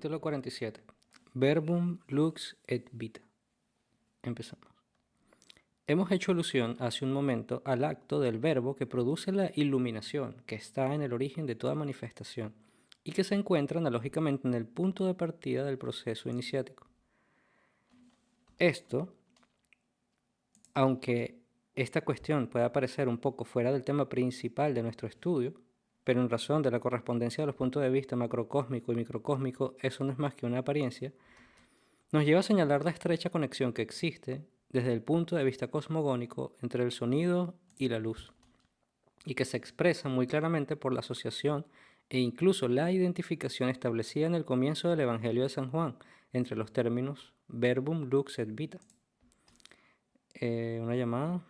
Capítulo 47. Verbum lux et vita. Empezamos. Hemos hecho alusión hace un momento al acto del verbo que produce la iluminación, que está en el origen de toda manifestación y que se encuentra analógicamente en el punto de partida del proceso iniciático. Esto, aunque esta cuestión pueda parecer un poco fuera del tema principal de nuestro estudio, pero en razón de la correspondencia de los puntos de vista macrocósmico y microcósmico, eso no es más que una apariencia, nos lleva a señalar la estrecha conexión que existe desde el punto de vista cosmogónico entre el sonido y la luz, y que se expresa muy claramente por la asociación e incluso la identificación establecida en el comienzo del Evangelio de San Juan entre los términos verbum lux et vita. Una llamada.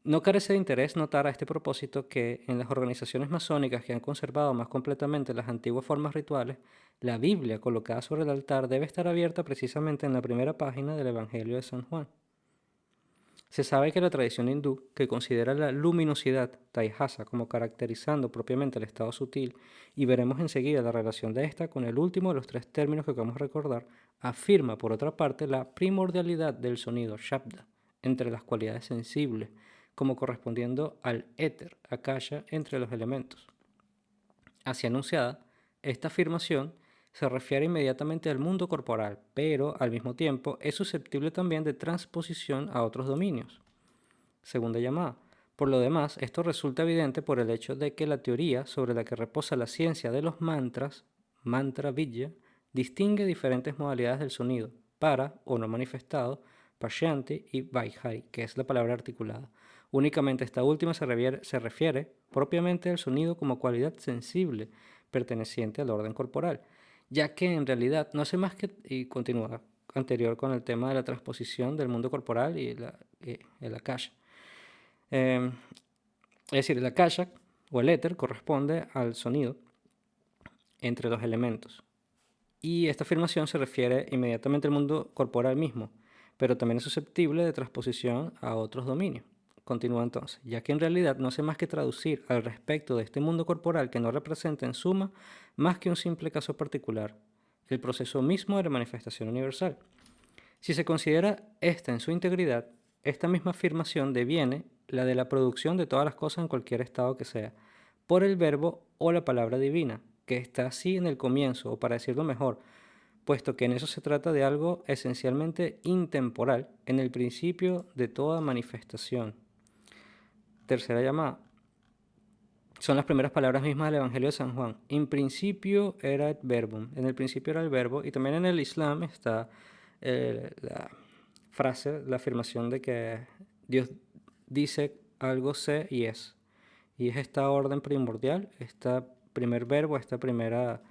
No carece de interés notar a este propósito que en las organizaciones masónicas que han conservado más completamente las antiguas formas rituales, la Biblia colocada sobre el altar debe estar abierta precisamente en la primera página del Evangelio de San Juan. Se sabe que la tradición hindú, que considera la luminosidad taihasa como caracterizando propiamente el estado sutil, y veremos enseguida la relación de esta con el último de los tres términos que acabamos de recordar, afirma por otra parte la primordialidad del sonido shabda entre las cualidades sensibles, como correspondiendo al éter, akasha, entre los elementos. Así anunciada, esta afirmación se refiere inmediatamente al mundo corporal, pero al mismo tiempo es susceptible también de transposición a otros dominios. Segunda llamada. Por lo demás, esto resulta evidente por el hecho de que la teoría sobre la que reposa la ciencia de los mantras, mantra vidya, distingue diferentes modalidades del sonido, para o no manifestado, pashyanti y vaihari, que es la palabra articulada. Únicamente esta última se refiere propiamente al sonido como cualidad sensible perteneciente al orden corporal, ya que en realidad no hace más que, y continúa anterior con el tema de la transposición del mundo corporal y el akasha. Es decir, el akasha o el éter corresponde al sonido entre los elementos. Y esta afirmación se refiere inmediatamente al mundo corporal mismo, pero también es susceptible de transposición a otros dominios. Continúa entonces, ya que en realidad no hace más que traducir al respecto de este mundo corporal que no representa en suma más que un simple caso particular, el proceso mismo de la manifestación universal. Si se considera esta en su integridad, esta misma afirmación deviene la de la producción de todas las cosas en cualquier estado que sea, por el verbo o la palabra divina, que está así en el comienzo, o para decirlo mejor, puesto que en eso se trata de algo esencialmente intemporal, en el principio de toda manifestación. Tercera llamada. Son las primeras palabras mismas del Evangelio de San Juan. In principio era et verbum. En el principio era el verbo. Y también en el Islam está la frase, la afirmación de que Dios dice algo sé y es. Y es esta orden primordial, este primer verbo, esta primera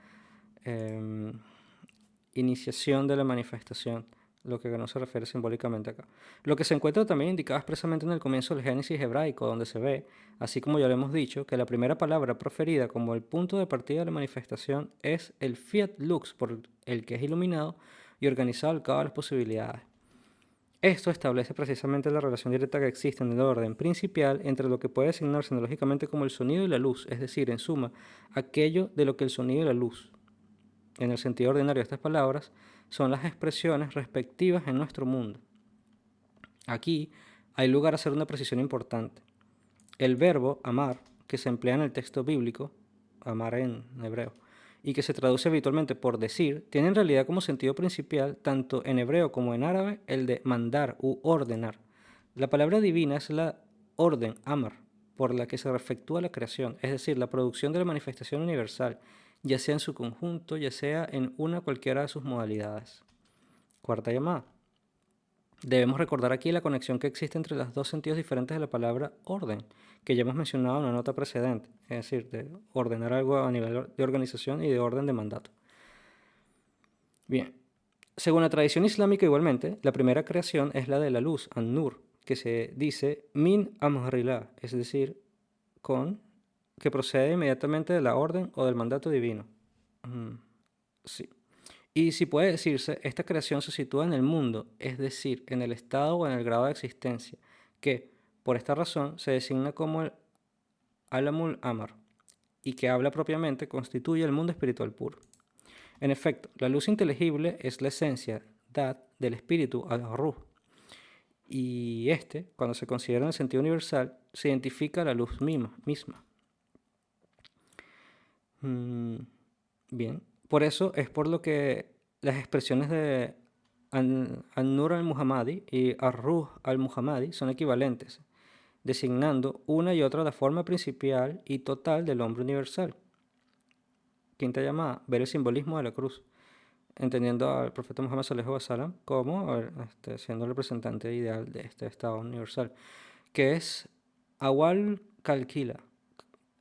iniciación de la manifestación, lo que no se refiere simbólicamente acá. Lo que se encuentra también indicado expresamente en el comienzo del Génesis hebraico, donde se ve, así como ya lo hemos dicho, que la primera palabra proferida como el punto de partida de la manifestación es el fiat lux, por el que es iluminado y organizado al cabo de las posibilidades. Esto establece precisamente la relación directa que existe en el orden principal entre lo que puede designarse analógicamente como el sonido y la luz, es decir, en suma, aquello de lo que el sonido y la luz, en el sentido ordinario de estas palabras, son las expresiones respectivas en nuestro mundo. Aquí hay lugar a hacer una precisión importante. El verbo amar, que se emplea en el texto bíblico, amar en hebreo, y que se traduce habitualmente por decir, tiene en realidad como sentido principal, tanto en hebreo como en árabe, el de mandar u ordenar. La palabra divina es la orden, amar, por la que se efectúa la creación, es decir, la producción de la manifestación universal, ya sea en su conjunto, ya sea en una cualquiera de sus modalidades. Cuarta llamada. Debemos recordar aquí la conexión que existe entre los dos sentidos diferentes de la palabra orden, que ya hemos mencionado en la nota precedente, es decir, de ordenar algo a nivel de organización y de orden de mandato. Bien, según la tradición islámica igualmente, la primera creación es la de la luz, an-nur, que se dice min amrillah, es decir, que procede inmediatamente de la orden o del mandato divino. Sí. Y si puede decirse, esta creación se sitúa en el mundo, es decir, en el estado o en el grado de existencia, que, por esta razón, se designa como el Alamul Amar. y que habla propiamente constituye el mundo espiritual puro. En efecto, la luz inteligible es la esencia, dad, del espíritu al-Ruh, y cuando se considera en el sentido universal, se identifica a la luz misma. Bien, por eso es por lo que las expresiones de An-Nur al-Muhammadi y Ar-Ruh al-Muhammadi son equivalentes, designando una y otra la forma principal y total del hombre universal. Quinta llamada, ver el simbolismo de la cruz, entendiendo al profeta Muhammad sallallahu alaihi wasallam como siendo el representante ideal de este estado universal, que es Awal Kalkila,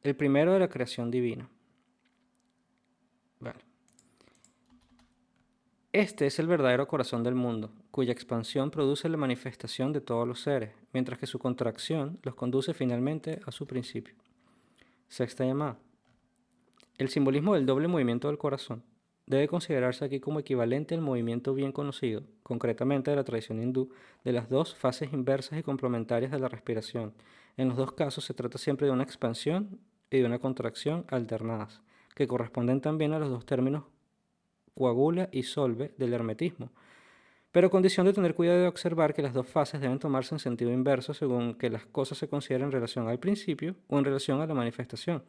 el primero de la creación divina. Vale. Este es el verdadero corazón del mundo, cuya expansión produce la manifestación de todos los seres, mientras que su contracción los conduce finalmente a su principio. Sexta llamada. El simbolismo del doble movimiento del corazón debe considerarse aquí como equivalente al movimiento bien conocido, concretamente de la tradición hindú, de las dos fases inversas y complementarias de la respiración. En los dos casos se trata siempre de una expansión y de una contracción alternadas, que corresponden también a los dos términos coagula y solve del hermetismo, pero a condición de tener cuidado de observar que las dos fases deben tomarse en sentido inverso según que las cosas se consideren en relación al principio o en relación a la manifestación,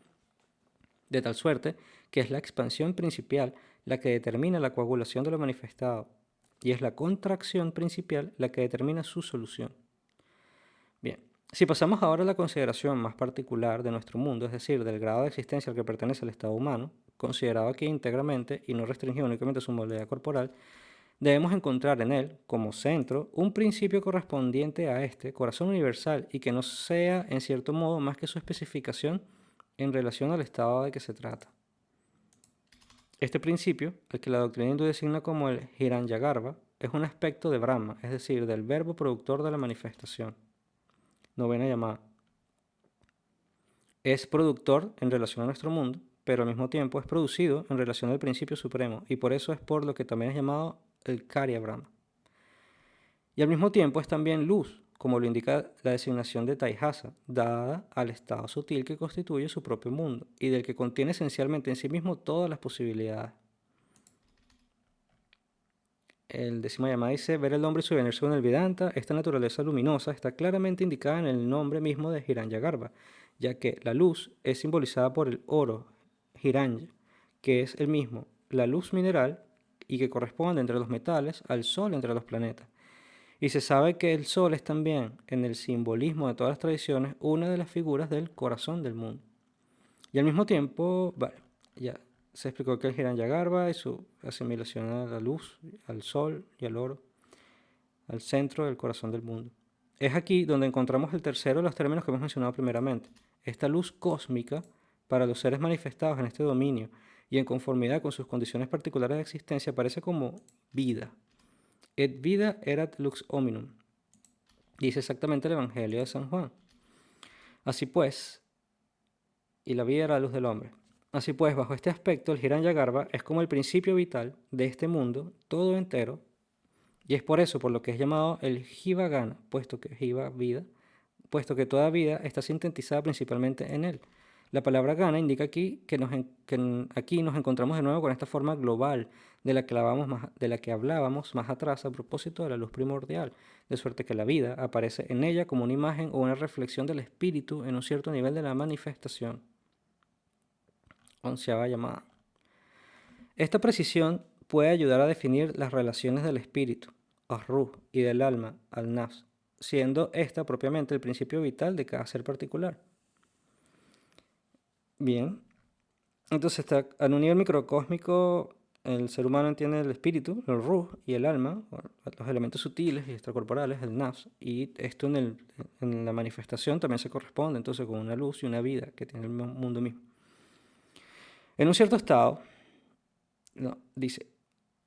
de tal suerte que es la expansión principal la que determina la coagulación de lo manifestado y es la contracción principal la que determina su solución. Bien, si pasamos ahora a la consideración más particular de nuestro mundo, es decir, del grado de existencia al que pertenece el estado humano, considerado aquí íntegramente y no restringido únicamente a su modalidad corporal, debemos encontrar en él, como centro, un principio correspondiente a este corazón universal y que no sea, en cierto modo, más que su especificación en relación al estado de que se trata. Este principio, al que la doctrina hindú designa como el Hiranyagarbha, es un aspecto de Brahma, es decir, del verbo productor de la manifestación. Novena llamada. Es productor en relación a nuestro mundo, pero al mismo tiempo es producido en relación al principio supremo, y por eso es por lo que también es llamado el Karya Brahma. Y al mismo tiempo es también luz, como lo indica la designación de Taihasa, dada al estado sutil que constituye su propio mundo, y del que contiene esencialmente en sí mismo todas las posibilidades. El décimo llamada dice, ver el hombre y su venir según el Vedanta, esta naturaleza luminosa está claramente indicada en el nombre mismo de Hiranyagarbha, ya que la luz es simbolizada por el oro, Hiranya, que es el mismo, la luz mineral, y que corresponde entre los metales al sol entre los planetas. Y se sabe que el sol es también, en el simbolismo de todas las tradiciones, una de las figuras del corazón del mundo. Y al mismo tiempo, vale, ya se explicó que el Hiranyagarbha y su asimilación a la luz, al sol y al oro, al centro del corazón del mundo. Es aquí donde encontramos el tercero de los términos que hemos mencionado primeramente. Esta luz cósmica para los seres manifestados en este dominio y en conformidad con sus condiciones particulares de existencia aparece como vida. Et vida erat lux hominum, dice exactamente el Evangelio de San Juan. Así pues, y la vida era la luz del hombre. Así pues, bajo este aspecto, el Hiranyagarbha es como el principio vital de este mundo, todo entero, y es por eso por lo que es llamado el Jiva Gana, puesto que Jiva, vida, puesto que toda vida está sintetizada principalmente en él. La palabra Gana indica aquí que aquí nos encontramos de nuevo con esta forma global de la que hablábamos más atrás a propósito de la luz primordial, de suerte que la vida aparece en ella como una imagen o una reflexión del espíritu en un cierto nivel de la manifestación. Onceava llamada. Esta precisión puede ayudar a definir las relaciones del espíritu, al-Ruh, y del alma, al-Nafs, siendo esta propiamente el principio vital de cada ser particular. Bien, entonces en un nivel microcósmico el ser humano entiende el espíritu, el ruh y el alma, los elementos sutiles y extracorporales, el nafs, y esto en la manifestación también se corresponde entonces con una luz y una vida que tiene el mundo mismo. En un cierto estado, no, dice,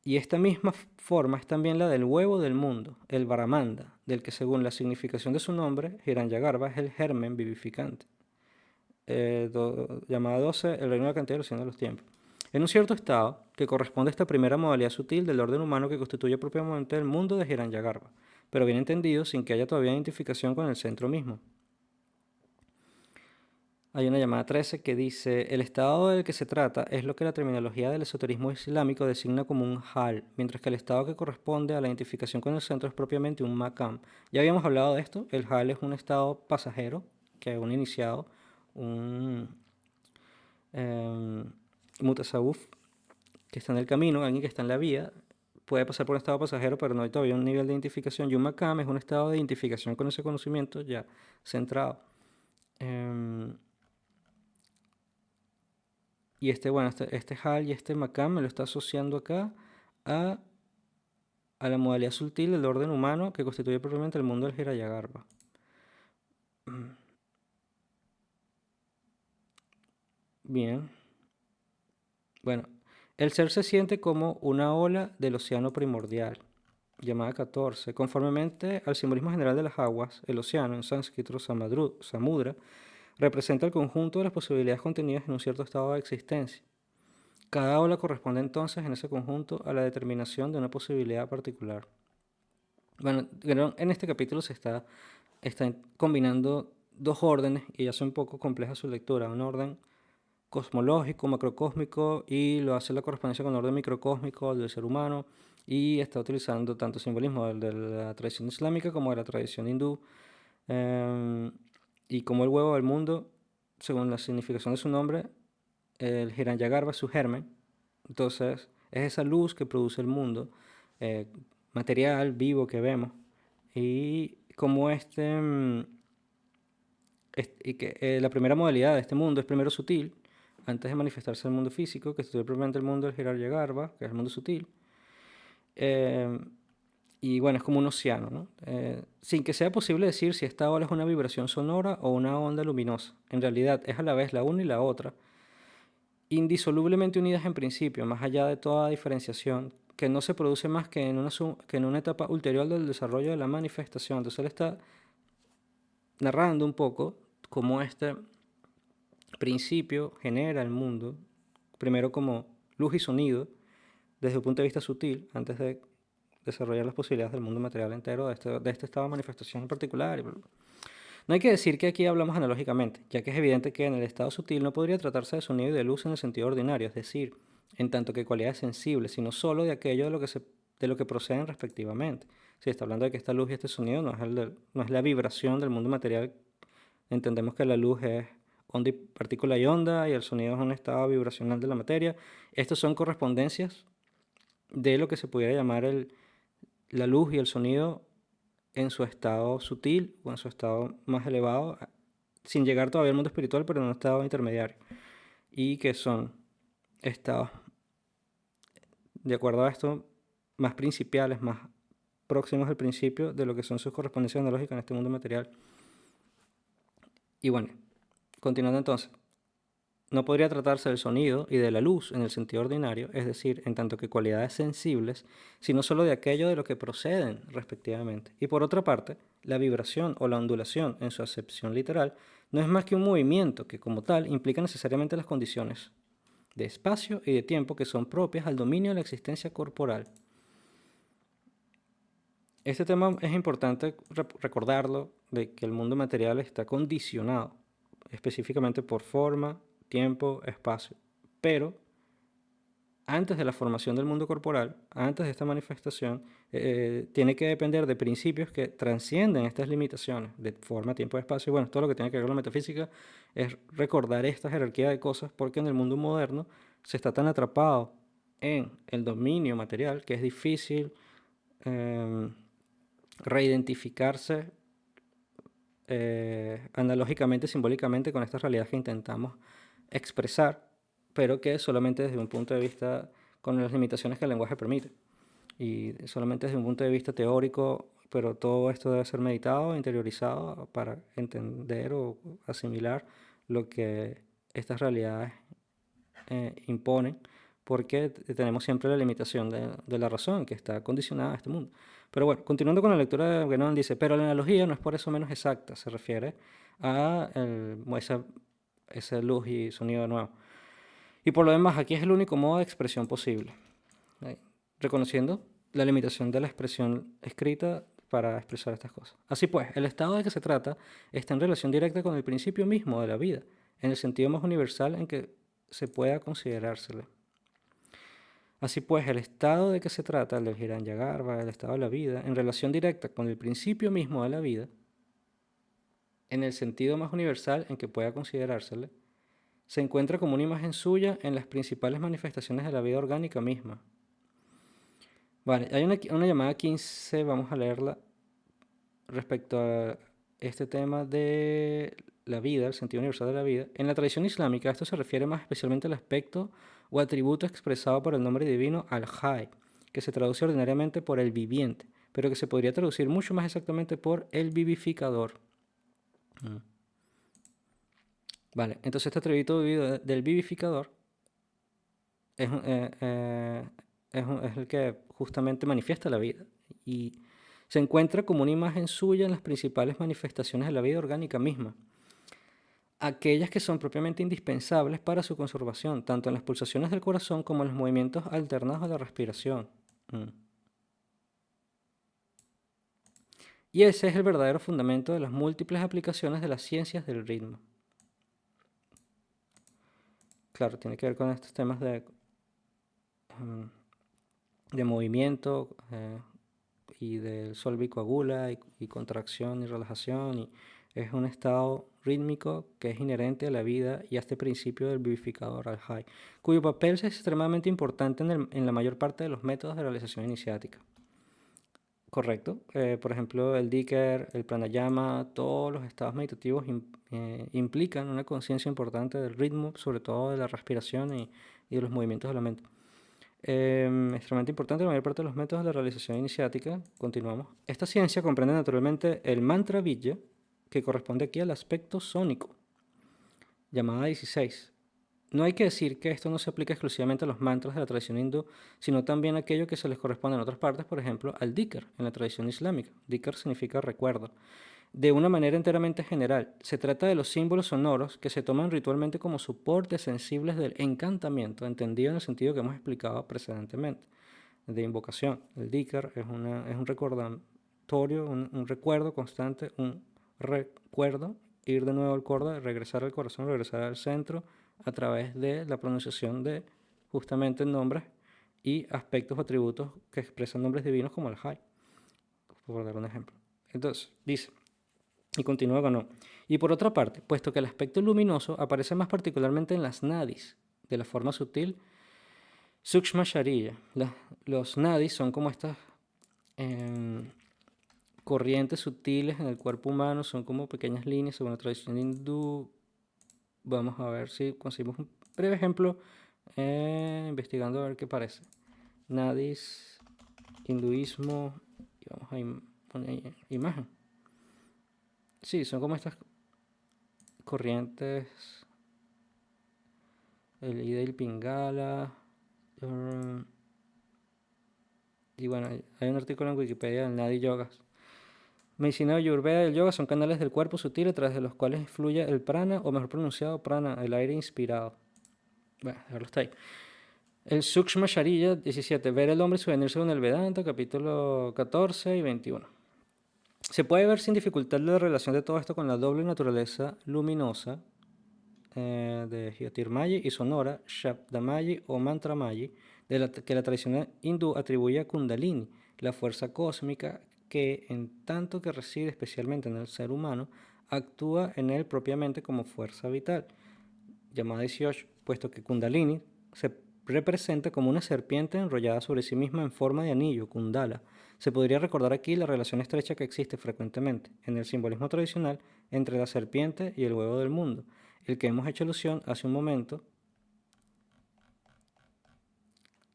y esta misma forma es también la del huevo del mundo, el Brahmanda, del que según la significación de su nombre, Hiranyagarbha es el germen vivificante. Llamada 12, el reino de la cantidad y los signos de los tiempos. En un cierto estado, que corresponde a esta primera modalidad sutil del orden humano que constituye propiamente el mundo de Hiranyagarbha, pero bien entendido sin que haya todavía identificación con el centro mismo. Hay una llamada 13 que dice, el estado del que se trata es lo que la terminología del esoterismo islámico designa como un hal, mientras que el estado que corresponde a la identificación con el centro es propiamente un makam. Ya habíamos hablado de esto, el hal es un estado pasajero, que un iniciado, un mutasawuf, que está en el camino, alguien que está en la vía, puede pasar por un estado pasajero, pero no hay todavía un nivel de identificación. Y un makam es un estado de identificación con ese conocimiento ya centrado. Y bueno, este HAL y este MACAM me lo está asociando acá a, a la modalidad sutil del orden humano que constituye propiamente el mundo del Hirayagarbha. Bien. Bueno, el ser se siente como una ola del océano primordial, llamada 14. Conformemente al simbolismo general de las aguas, el océano, en sánscrito samudra, representa el conjunto de las posibilidades contenidas en un cierto estado de existencia. Cada ola corresponde entonces en ese conjunto a la determinación de una posibilidad particular. Bueno, en este capítulo está combinando dos órdenes y ya hace un poco compleja su lectura. Un orden cosmológico, macrocósmico, y lo hace la correspondencia con el orden microcósmico del ser humano, y está utilizando tanto simbolismo de la tradición islámica como de la tradición hindú, y como el huevo del mundo, según la significación de su nombre, el Hiranyagarbha es su germen. Entonces, es esa luz que produce el mundo material, vivo que vemos. Y como y que la primera modalidad de este mundo es primero sutil, antes de manifestarse el mundo físico, que es propiamente el mundo del Hiranyagarbha, que es el mundo sutil. Y bueno, es como un océano, ¿no? Sin que sea posible decir si esta ola es una vibración sonora o una onda luminosa. En realidad es a la vez la una y la otra, indisolublemente unidas en principio, más allá de toda diferenciación, que no se produce más que en una etapa ulterior del desarrollo de la manifestación. Entonces él está narrando un poco cómo este principio genera el mundo, primero como luz y sonido, desde un punto de vista sutil, antes de desarrollar las posibilidades del mundo material entero, de este estado de manifestación en particular. No hay que decir que aquí hablamos analógicamente, ya que es evidente que en el estado sutil no podría tratarse de sonido y de luz en el sentido ordinario, es decir, en tanto que cualidades sensibles, sino solo de aquello de lo que proceden respectivamente. Si está hablando de que esta luz y este sonido no es la vibración del mundo material. Entendemos que la luz es onda y partícula y onda, y el sonido es un estado vibracional de la materia. Estas son correspondencias de lo que se pudiera llamar la luz y el sonido en su estado sutil o en su estado más elevado, sin llegar todavía al mundo espiritual, pero en un estado intermediario. Y que son estados, de acuerdo a esto, más principiales, más próximos al principio de lo que son sus correspondencias analógicas en este mundo material. Y bueno, continuando entonces, no podría tratarse del sonido y de la luz en el sentido ordinario, es decir, en tanto que cualidades sensibles, sino solo de aquello de lo que proceden respectivamente. Y por otra parte, la vibración o la ondulación en su acepción literal no es más que un movimiento que como tal implica necesariamente las condiciones de espacio y de tiempo que son propias al dominio de la existencia corporal. Este tema es importante recordarlo, de que el mundo material está condicionado específicamente por forma, tiempo, espacio. Pero antes de la formación del mundo corporal, antes de esta manifestación, tiene que depender de principios que transcienden estas limitaciones de forma, tiempo, espacio. Y bueno, todo lo que tiene que ver con la metafísica es recordar esta jerarquía de cosas, porque en el mundo moderno se está tan atrapado en el dominio material que es difícil reidentificarse analógicamente, simbólicamente con estas realidades que intentamos expresar, pero que solamente desde un punto de vista con las limitaciones que el lenguaje permite. Y solamente desde un punto de vista teórico, pero todo esto debe ser meditado, interiorizado para entender o asimilar lo que estas realidades imponen, porque tenemos siempre la limitación de la razón que está condicionada a este mundo. Pero bueno, continuando con la lectura de Guénon, dice, pero la analogía no es por eso menos exacta, se refiere a esa luz y sonido de nuevo. Y por lo demás, aquí es el único modo de expresión posible, reconociendo la limitación de la expresión escrita para expresar estas cosas. Así pues, el estado de que se trata está en relación directa con el principio mismo de la vida, en el sentido más universal en que se pueda considerársele. Así pues, el estado de que se trata, el del Hiranyagarbha, el estado de la vida, en relación directa con el principio mismo de la vida, en el sentido más universal en que pueda considerársele, se encuentra como una imagen suya en las principales manifestaciones de la vida orgánica misma. Vale, hay una llamada 15, vamos a leerla, respecto a este tema de la vida, el sentido universal de la vida. En la tradición islámica esto se refiere más especialmente al aspecto o atributo expresado por el nombre divino al-Hay, que se traduce ordinariamente por el viviente, pero que se podría traducir mucho más exactamente por el vivificador. Vale, entonces este atributo del vivificador es, es el que justamente manifiesta la vida y se encuentra como una imagen suya en las principales manifestaciones de la vida orgánica misma, aquellas que son propiamente indispensables para su conservación, tanto en las pulsaciones del corazón como en los movimientos alternados de la respiración. Y ese es el verdadero fundamento de las múltiples aplicaciones de las ciencias del ritmo. Claro, tiene que ver con estos temas de movimiento y del sol bicoagula y contracción y relajación. Y es un estado rítmico que es inherente a la vida y a este principio del vivificador al-Hay, cuyo papel es extremadamente importante en la mayor parte de los métodos de realización iniciática. Correcto. Por ejemplo, el Dhikr, el pranayama, todos los estados meditativos implican una conciencia importante del ritmo, sobre todo de la respiración y de los movimientos de la mente. Extremadamente importante la mayor parte de los métodos de realización iniciática. Continuamos. Esta ciencia comprende naturalmente el mantra Vidya, que corresponde aquí al aspecto sónico. Llamada 16. No hay que decir que esto no se aplica exclusivamente a los mantras de la tradición hindú, sino también a aquello que se les corresponde en otras partes, por ejemplo, al dhikr en la tradición islámica. Dhikr significa recuerdo. De una manera enteramente general, se trata de los símbolos sonoros que se toman ritualmente como soportes sensibles del encantamiento, entendido en el sentido que hemos explicado precedentemente, de invocación. El dhikr es un recordatorio, un recuerdo constante, un recuerdo, ir de nuevo al corda, regresar al corazón, regresar al centro, a través de la pronunciación de justamente nombres y aspectos o atributos que expresan nombres divinos como el Hay, por dar un ejemplo. Entonces, dice, y continúa con no. Y por otra parte, puesto que el aspecto luminoso aparece más particularmente en las nadis, de la forma sutil, Sukshma Shariya. Los nadis son como estas corrientes sutiles en el cuerpo humano, son como pequeñas líneas según la tradición hindú. Vamos a ver si conseguimos un breve ejemplo investigando a ver qué parece. Nadis, hinduismo, y vamos a poner imagen. Sí, son como estas corrientes, el Ida y el Pingala. Y bueno, hay un artículo en Wikipedia del Nadi Yogas. Medicina Ayurveda y el yoga son canales del cuerpo sutil a través de los cuales fluye el prana, o mejor pronunciado prana, el aire inspirado. Bueno, dejarlo está ahí. El Sukshma Shariya 17. Ver el hombre y su venir según el Vedanta, capítulo 14 y 21. Se puede ver sin dificultad la relación de todo esto con la doble naturaleza luminosa de Jyotirmayi y sonora, Shabdamayi o Mantramayi, que la tradición hindú atribuye a Kundalini, la fuerza cósmica que, en tanto que reside especialmente en el ser humano, actúa en él propiamente como fuerza vital. Llamada 18, puesto que Kundalini se representa como una serpiente enrollada sobre sí misma en forma de anillo, Kundala. Se podría recordar aquí la relación estrecha que existe frecuentemente en el simbolismo tradicional entre la serpiente y el huevo del mundo, el que hemos hecho alusión hace un momento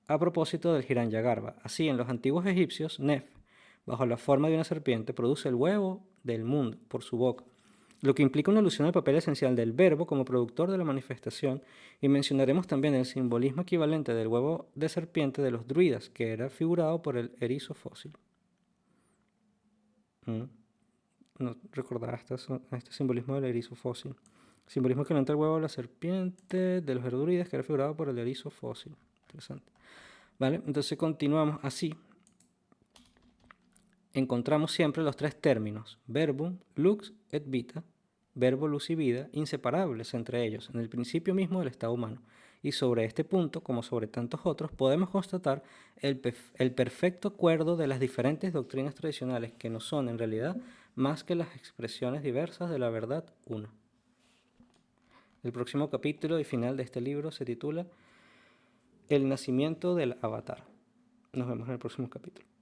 a propósito del Hiranyagarbha. Así, en los antiguos egipcios, Nef, bajo la forma de una serpiente, produce el huevo del mundo por su boca, lo que implica una alusión al papel esencial del verbo como productor de la manifestación, y mencionaremos también el simbolismo equivalente del huevo de serpiente de los druidas, que era figurado por el erizo fósil. No recordaba este simbolismo del erizo fósil. Simbolismo que entra el huevo de la serpiente de los druidas, que era figurado por el erizo fósil. Interesante. ¿Vale? Entonces continuamos así. Encontramos siempre los tres términos, verbum, lux et vita, verbo, luz y vida, inseparables entre ellos, en el principio mismo del estado humano. Y sobre este punto, como sobre tantos otros, podemos constatar el perfecto acuerdo de las diferentes doctrinas tradicionales, que no son en realidad más que las expresiones diversas de la verdad una. El próximo capítulo y final de este libro se titula El nacimiento del Avatar. Nos vemos en el próximo capítulo.